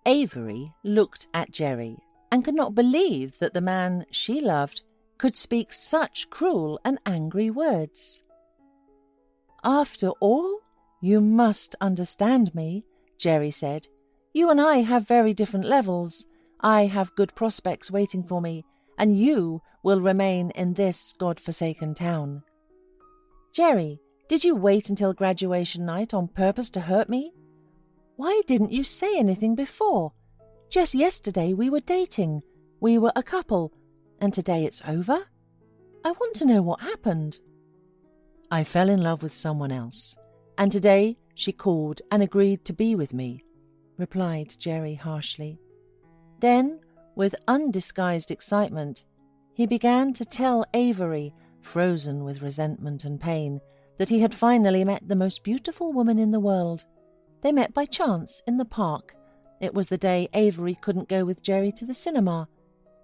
Avery looked at Jerry and could not believe that the man she loved could speak such cruel and angry words. "After all, you must understand me," Jerry said. "You and I have very different levels. I have good prospects waiting for me, and you will remain in this God-forsaken town." "Jerry, did you wait until graduation night on purpose to hurt me? Why didn't you say anything before? Just yesterday we were dating. We were a couple. And today it's over? I want to know what happened." "I fell in love with someone else, and today she called and agreed to be with me," replied Jerry harshly. Then, with undisguised excitement, he began to tell Avery, frozen with resentment and pain, that he had finally met the most beautiful woman in the world. They met by chance in the park. It was the day Avery couldn't go with Jerry to the cinema.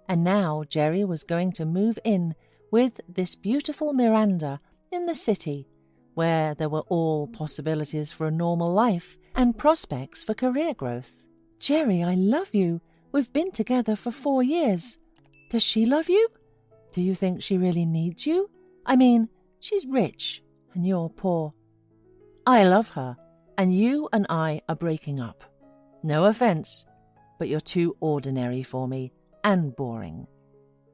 And now Jerry was going to move in with this beautiful Miranda in the city, where there were all possibilities for a normal life and prospects for career growth. "Jerry, I love you. We've been together for 4 years. Does she love you? Do you think she really needs you? I mean, she's rich and you're poor." "I love her, and you and I are breaking up. No offense, but you're too ordinary for me and boring.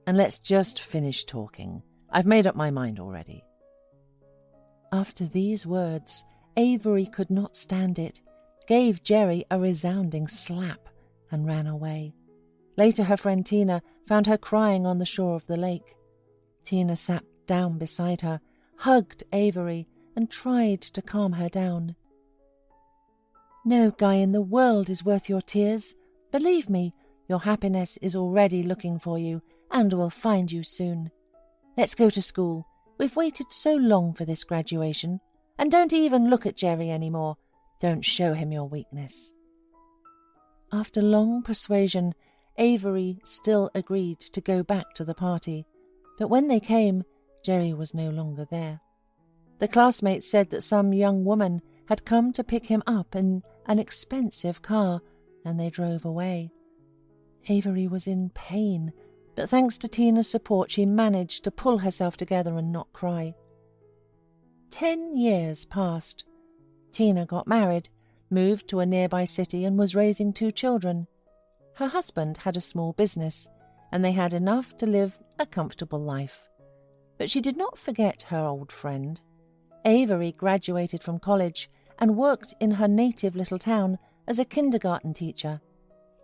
And let's just finish talking. I've made up my mind already." After these words, Avery could not stand it, gave Jerry a resounding slap, and ran away. Later her friend Tina found her crying on the shore of the lake. Tina sat down beside her, hugged Avery, and tried to calm her down. "No guy in the world is worth your tears. Believe me, your happiness is already looking for you and will find you soon. Let's go to school. We've waited so long for this graduation. And don't even look at Jerry anymore. Don't show him your weakness." After long persuasion, Avery still agreed to go back to the party, but when they came, Jerry was no longer there. The classmates said that some young woman had come to pick him up in an expensive car, and they drove away. Avery was in pain, but thanks to Tina's support she managed to pull herself together and not cry. 10 years passed. Tina got married, moved to a nearby city and was raising 2 children. Her husband had a small business, and they had enough to live a comfortable life. But she did not forget her old friend. Avery graduated from college and worked in her native little town as a kindergarten teacher.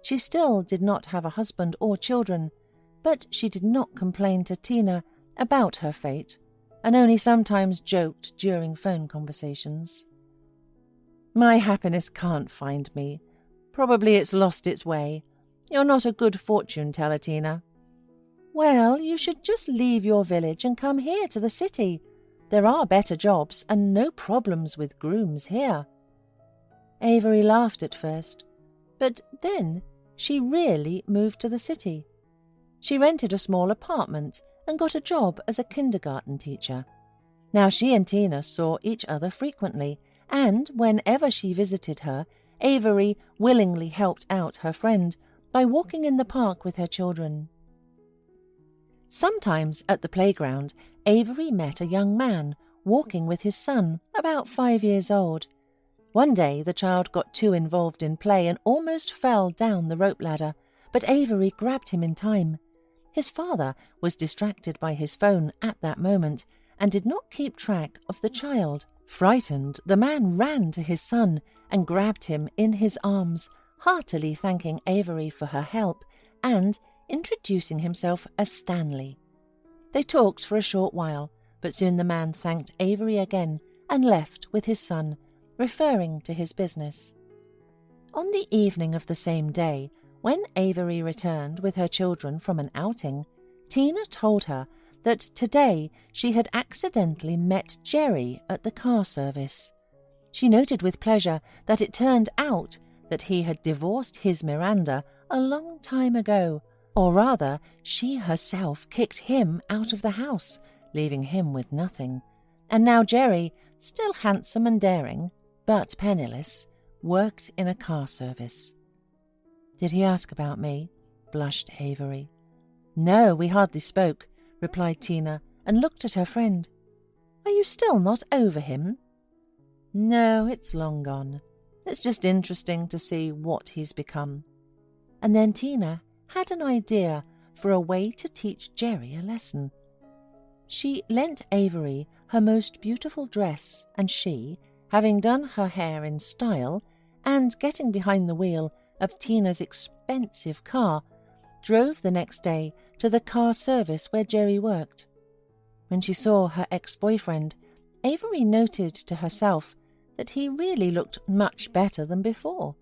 She still did not have a husband or children, but she did not complain to Tina about her fate, and only sometimes joked during phone conversations. "My happiness can't find me. Probably it's lost its way. You're not a good fortune teller, Tina." "Well, you should just leave your village and come here to the city. There are better jobs and no problems with grooms here." Avery laughed at first, but then she really moved to the city. She rented a small apartment and got a job as a kindergarten teacher. Now she and Tina saw each other frequently, and whenever she visited her, Avery willingly helped out her friend by walking in the park with her children. Sometimes at the playground, Avery met a young man walking with his son, about 5 years old. One day the child got too involved in play and almost fell down the rope ladder, but Avery grabbed him in time. His father was distracted by his phone at that moment and did not keep track of the child. Frightened, the man ran to his son and grabbed him in his arms, heartily thanking Avery for her help and introducing himself as Stanley. They talked for a short while, but soon the man thanked Avery again and left with his son, referring to his business. On the evening of the same day, when Avery returned with her children from an outing, Tina told her that today she had accidentally met Jerry at the car service. She noted with pleasure that it turned out that he had divorced his Miranda a long time ago, or rather, she herself kicked him out of the house, leaving him with nothing. And now Jerry, still handsome and daring, but penniless, worked in a car service. Did he ask about me? Blushed Avery. No, we hardly spoke, replied Tina, and looked at her friend. Are you still not over him? No, it's long gone. It's just interesting to see what he's become. And then Tina had an idea for a way to teach Jerry a lesson. She lent Avery her most beautiful dress, and she, having done her hair in style and getting behind the wheel of Tina's expensive car, drove the next day to the car service where Jerry worked. When she saw her ex-boyfriend, Avery noted to herself that he really looked much better than before.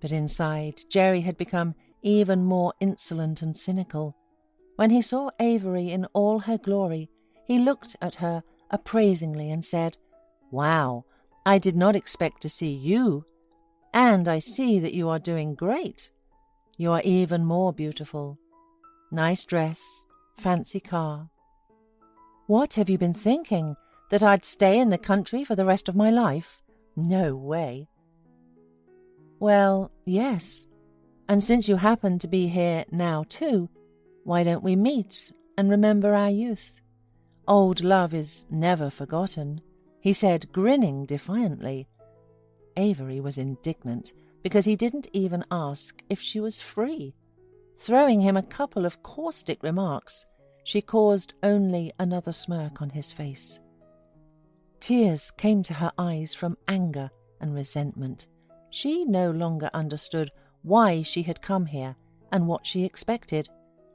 But inside, Jerry had become even more insolent and cynical. When he saw Avery in all her glory, he looked at her appraisingly and said, Wow, I did not expect to see you. And I see that you are doing great. You are even more beautiful. Nice dress, fancy car. What have you been thinking? That I'd stay in the country for the rest of my life? No way. Well, yes. And since you happen to be here now too, why don't we meet and remember our youth? Old love is never forgotten, he said, grinning defiantly. Avery was indignant because he didn't even ask if she was free. Throwing him a couple of caustic remarks, she caused only another smirk on his face. Tears came to her eyes from anger and resentment. She no longer understood why she had come here and what she expected.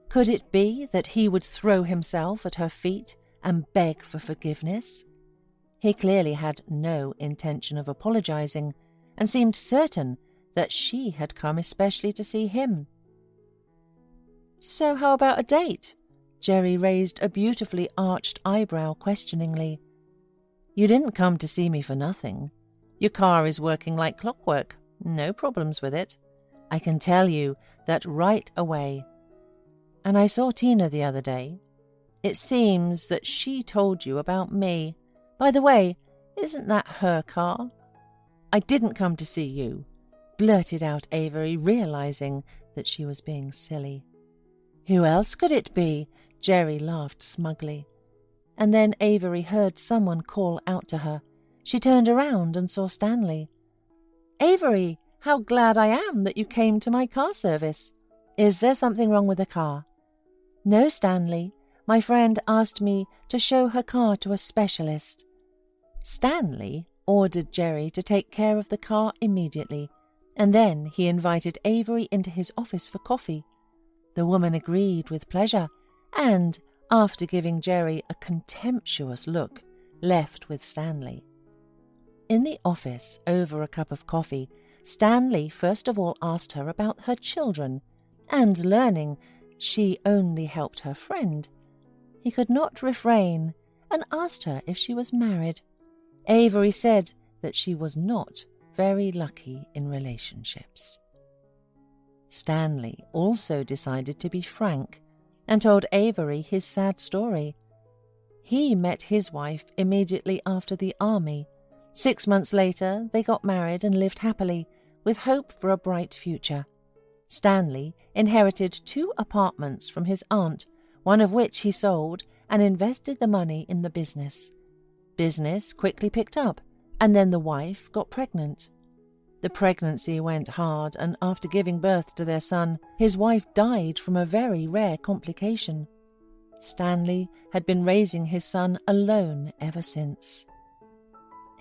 Could it be that he would throw himself at her feet and beg for forgiveness? He clearly had no intention of apologizing and seemed certain that she had come especially to see him. So how about a date? Jerry raised a beautifully arched eyebrow questioningly. You didn't come to see me for nothing. Your car is working like clockwork. No problems with it. I can tell you that right away. And I saw Tina the other day. It seems that she told you about me. By the way, isn't that her car? I didn't come to see you, blurted out Avery, realizing that she was being silly. Who else could it be? Jerry laughed smugly. And then Avery heard someone call out to her. She turned around and saw Stanley. Avery, how glad I am that you came to my car service. Is there something wrong with the car? No, Stanley. My friend asked me to show her car to a specialist. Stanley ordered Jerry to take care of the car immediately, and then he invited Avery into his office for coffee. The woman agreed with pleasure, and, after giving Jerry a contemptuous look, left with Stanley. In the office, over a cup of coffee, Stanley first of all asked her about her children, and learning she only helped her friend, he could not refrain and asked her if she was married. Avery said that she was not very lucky in relationships. Stanley also decided to be frank and told Avery his sad story. He met his wife immediately after the army. 6 months later, they got married and lived happily, with hope for a bright future. Stanley inherited 2 apartments from his aunt, one of which he sold and invested the money in the business. Business quickly picked up, and then the wife got pregnant. The pregnancy went hard, and after giving birth to their son, his wife died from a very rare complication. Stanley had been raising his son alone ever since.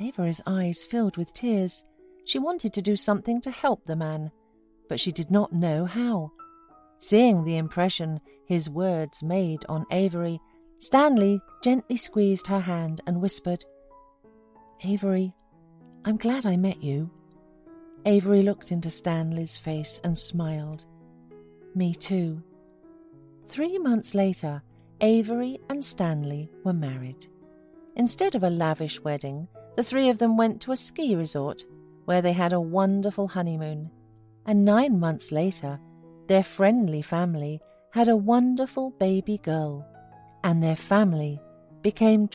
Avery's eyes filled with tears. She wanted to do something to help the man, but she did not know how. Seeing the impression his words made on Avery, Stanley gently squeezed her hand and whispered, "Avery, I'm glad I met you." Avery looked into Stanley's face and smiled. "Me too." 3 months later, Avery and Stanley were married. Instead of a lavish wedding, the 3 of them went to a ski resort where they had a wonderful honeymoon. And 9 months later, their friendly family had a wonderful baby girl, and their family became